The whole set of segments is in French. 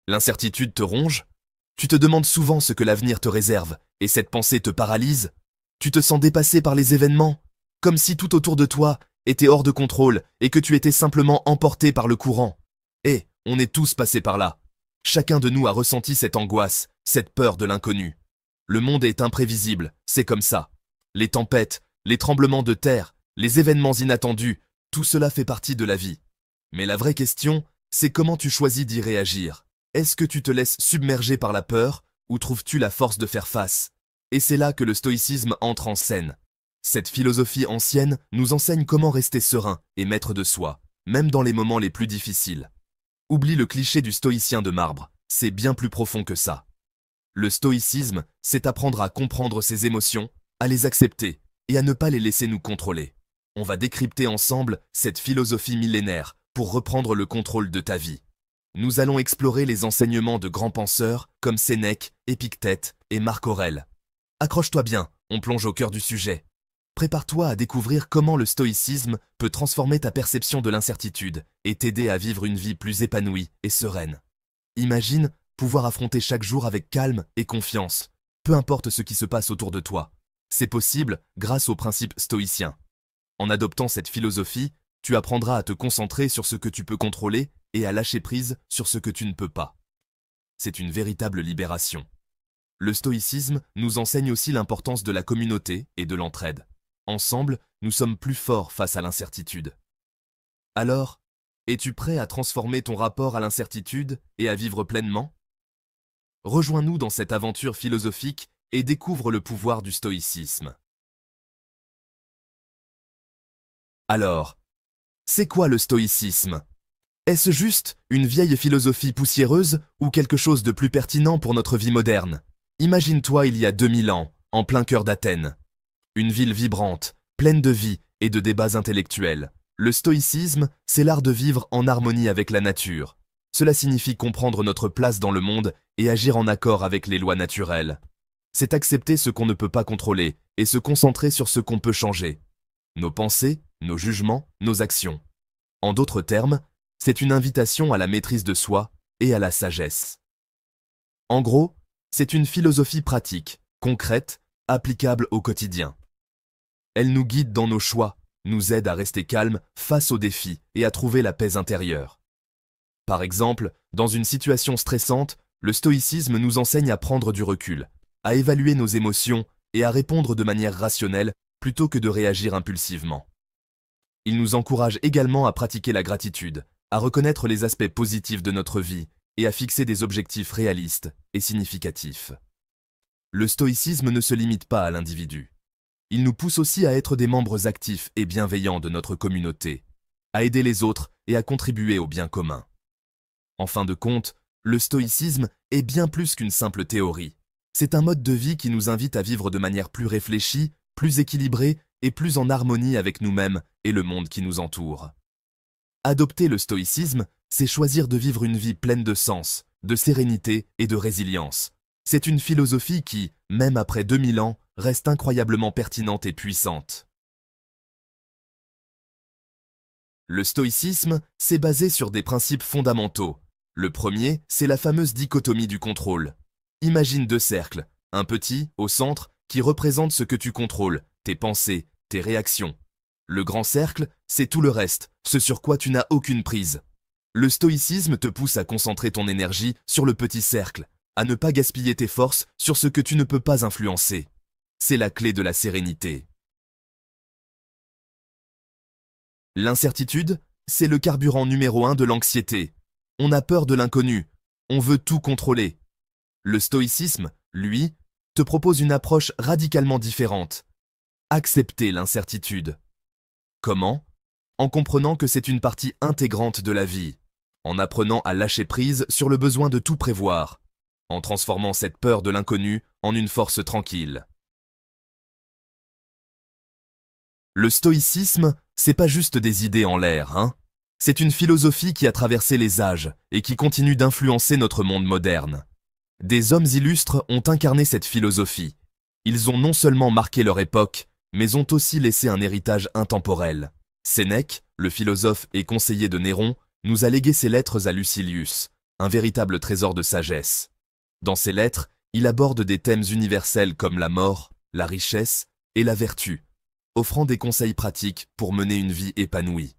L'incertitude te ronge? Tu te demandes souvent ce que l'avenir te réserve, et cette pensée te paralyse? Tu te sens dépassé par les événements, comme si tout autour de toi était hors de contrôle et que tu étais simplement emporté par le courant. Et on est tous passés par là. Chacun de nous a ressenti cette angoisse, cette peur de l'inconnu. Le monde est imprévisible, c'est comme ça. Les tempêtes, les tremblements de terre, les événements inattendus, tout cela fait partie de la vie. Mais la vraie question, c'est comment tu choisis d'y réagir. Est-ce que tu te laisses submerger par la peur ou trouves-tu la force de faire face? Et c'est là que le stoïcisme entre en scène. Cette philosophie ancienne nous enseigne comment rester serein et maître de soi, même dans les moments les plus difficiles. Oublie le cliché du stoïcien de marbre, c'est bien plus profond que ça. Le stoïcisme, c'est apprendre à comprendre ses émotions, à les accepter et à ne pas les laisser nous contrôler. On va décrypter ensemble cette philosophie millénaire pour reprendre le contrôle de ta vie. Nous allons explorer les enseignements de grands penseurs comme Sénèque, Épictète et Marc Aurèle. Accroche-toi bien, on plonge au cœur du sujet. Prépare-toi à découvrir comment le stoïcisme peut transformer ta perception de l'incertitude et t'aider à vivre une vie plus épanouie et sereine. Imagine pouvoir affronter chaque jour avec calme et confiance, peu importe ce qui se passe autour de toi. C'est possible grâce au principe stoïcien. En adoptant cette philosophie, tu apprendras à te concentrer sur ce que tu peux contrôler et à lâcher prise sur ce que tu ne peux pas. C'est une véritable libération. Le stoïcisme nous enseigne aussi l'importance de la communauté et de l'entraide. Ensemble, nous sommes plus forts face à l'incertitude. Alors, es-tu prêt à transformer ton rapport à l'incertitude et à vivre pleinement? Rejoins-nous dans cette aventure philosophique et découvre le pouvoir du stoïcisme. Alors, c'est quoi le stoïcisme? Est-ce juste une vieille philosophie poussiéreuse ou quelque chose de plus pertinent pour notre vie moderne? Imagine-toi il y a 2000 ans, en plein cœur d'Athènes. Une ville vibrante, pleine de vie et de débats intellectuels. Le stoïcisme, c'est l'art de vivre en harmonie avec la nature. Cela signifie comprendre notre place dans le monde et agir en accord avec les lois naturelles. C'est accepter ce qu'on ne peut pas contrôler et se concentrer sur ce qu'on peut changer. Nos pensées, nos jugements, nos actions. En d'autres termes, c'est une invitation à la maîtrise de soi et à la sagesse. En gros, c'est une philosophie pratique, concrète, applicable au quotidien. Elle nous guide dans nos choix, nous aide à rester calmes face aux défis et à trouver la paix intérieure. Par exemple, dans une situation stressante, le stoïcisme nous enseigne à prendre du recul, à évaluer nos émotions et à répondre de manière rationnelle plutôt que de réagir impulsivement. Il nous encourage également à pratiquer la gratitude, à reconnaître les aspects positifs de notre vie et à fixer des objectifs réalistes et significatifs. Le stoïcisme ne se limite pas à l'individu. Il nous pousse aussi à être des membres actifs et bienveillants de notre communauté, à aider les autres et à contribuer au bien commun. En fin de compte, le stoïcisme est bien plus qu'une simple théorie. C'est un mode de vie qui nous invite à vivre de manière plus réfléchie, plus équilibrée et plus en harmonie avec nous-mêmes et le monde qui nous entoure. Adopter le stoïcisme, c'est choisir de vivre une vie pleine de sens, de sérénité et de résilience. C'est une philosophie qui, même après 2000 ans, reste incroyablement pertinente et puissante. Le stoïcisme, c'est basé sur des principes fondamentaux. Le premier, c'est la fameuse dichotomie du contrôle. Imagine deux cercles, un petit, au centre, qui représente ce que tu contrôles, tes pensées, tes réactions. Le grand cercle, c'est tout le reste, ce sur quoi tu n'as aucune prise. Le stoïcisme te pousse à concentrer ton énergie sur le petit cercle, à ne pas gaspiller tes forces sur ce que tu ne peux pas influencer. C'est la clé de la sérénité. L'incertitude, c'est le carburant numéro 1 de l'anxiété. On a peur de l'inconnu, on veut tout contrôler. Le stoïcisme, lui, te propose une approche radicalement différente. Accepter l'incertitude. Comment? En comprenant que c'est une partie intégrante de la vie, en apprenant à lâcher prise sur le besoin de tout prévoir, en transformant cette peur de l'inconnu en une force tranquille. Le stoïcisme, c'est pas juste des idées en l'air, hein? C'est une philosophie qui a traversé les âges et qui continue d'influencer notre monde moderne. Des hommes illustres ont incarné cette philosophie. Ils ont non seulement marqué leur époque, mais ont aussi laissé un héritage intemporel. Sénèque, le philosophe et conseiller de Néron, nous a légué ses lettres à Lucilius, un véritable trésor de sagesse. Dans ces lettres, il aborde des thèmes universels comme la mort, la richesse et la vertu, offrant des conseils pratiques pour mener une vie épanouie.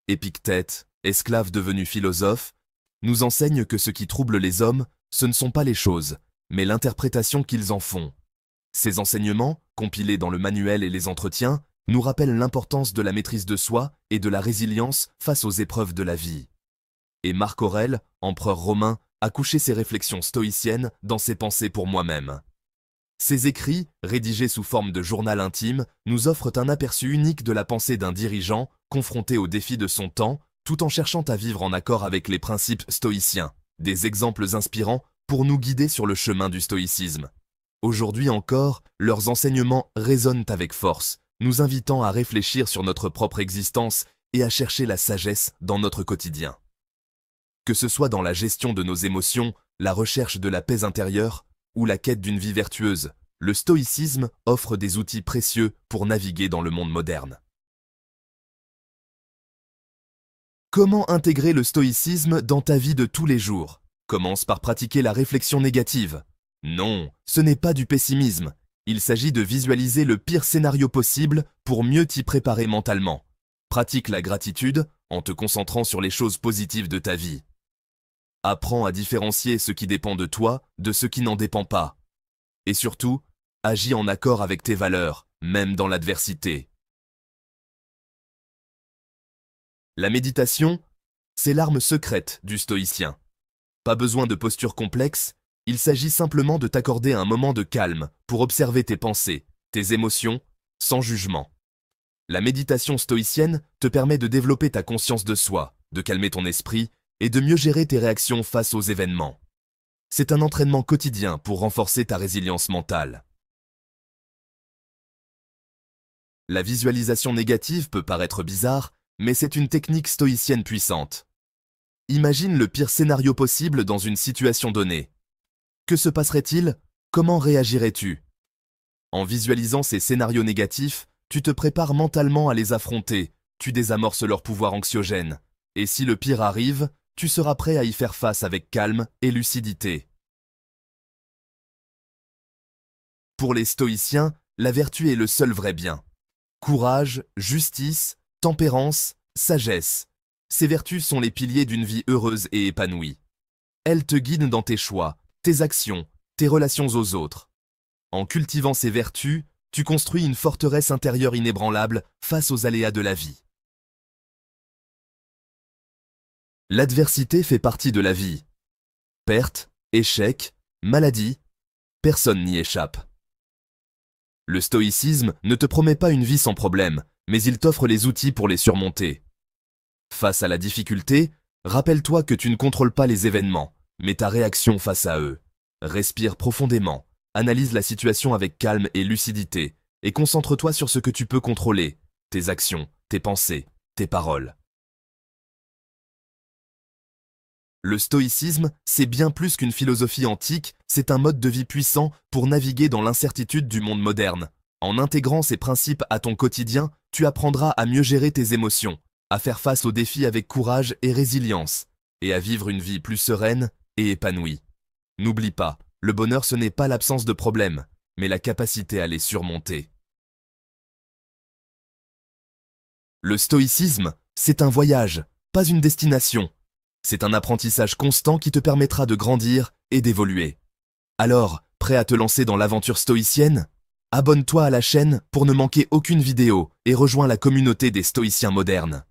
Épictète, esclave devenu philosophe, nous enseigne que ce qui trouble les hommes, ce ne sont pas les choses, mais l'interprétation qu'ils en font. Ces enseignements, compilés dans le manuel et les entretiens, nous rappellent l'importance de la maîtrise de soi et de la résilience face aux épreuves de la vie. Et Marc Aurèle, empereur romain, a couché ses réflexions stoïciennes dans ses pensées pour moi-même. Ces écrits, rédigés sous forme de journal intime, nous offrent un aperçu unique de la pensée d'un dirigeant confronté aux défis de son temps, tout en cherchant à vivre en accord avec les principes stoïciens, des exemples inspirants pour nous guider sur le chemin du stoïcisme. Aujourd'hui encore, leurs enseignements résonnent avec force, nous invitant à réfléchir sur notre propre existence et à chercher la sagesse dans notre quotidien. Que ce soit dans la gestion de nos émotions, la recherche de la paix intérieure ou la quête d'une vie vertueuse, le stoïcisme offre des outils précieux pour naviguer dans le monde moderne. Comment intégrer le stoïcisme dans ta vie de tous les jours? Commence par pratiquer la réflexion négative. Non, ce n'est pas du pessimisme. Il s'agit de visualiser le pire scénario possible pour mieux t'y préparer mentalement. Pratique la gratitude en te concentrant sur les choses positives de ta vie. Apprends à différencier ce qui dépend de toi de ce qui n'en dépend pas. Et surtout, agis en accord avec tes valeurs, même dans l'adversité. La méditation, c'est l'arme secrète du stoïcien. Pas besoin de posture complexe, il s'agit simplement de t'accorder un moment de calme pour observer tes pensées, tes émotions, sans jugement. La méditation stoïcienne te permet de développer ta conscience de soi, de calmer ton esprit et de mieux gérer tes réactions face aux événements. C'est un entraînement quotidien pour renforcer ta résilience mentale. La visualisation négative peut paraître bizarre, mais c'est une technique stoïcienne puissante. Imagine le pire scénario possible dans une situation donnée. Que se passerait-il? Comment réagirais-tu? En visualisant ces scénarios négatifs, tu te prépares mentalement à les affronter, tu désamorces leur pouvoir anxiogène. Et si le pire arrive, tu seras prêt à y faire face avec calme et lucidité. Pour les stoïciens, la vertu est le seul vrai bien. Courage, justice, tempérance, sagesse. Ces vertus sont les piliers d'une vie heureuse et épanouie. Elles te guident dans tes choix, tes actions, tes relations aux autres. En cultivant ces vertus, tu construis une forteresse intérieure inébranlable face aux aléas de la vie. L'adversité fait partie de la vie. Pertes, échecs, maladies, personne n'y échappe. Le stoïcisme ne te promet pas une vie sans problème, mais il t'offre les outils pour les surmonter. Face à la difficulté, rappelle-toi que tu ne contrôles pas les événements, mais ta réaction face à eux. Respire profondément, analyse la situation avec calme et lucidité, et concentre-toi sur ce que tu peux contrôler, tes actions, tes pensées, tes paroles. Le stoïcisme, c'est bien plus qu'une philosophie antique, c'est un mode de vie puissant pour naviguer dans l'incertitude du monde moderne. En intégrant ces principes à ton quotidien, tu apprendras à mieux gérer tes émotions, à faire face aux défis avec courage et résilience, et à vivre une vie plus sereine et épanouie. N'oublie pas, le bonheur ce n'est pas l'absence de problèmes, mais la capacité à les surmonter. Le stoïcisme, c'est un voyage, pas une destination. C'est un apprentissage constant qui te permettra de grandir et d'évoluer. Alors, prêt à te lancer dans l'aventure stoïcienne? Abonne-toi à la chaîne pour ne manquer aucune vidéo et rejoins la communauté des stoïciens modernes.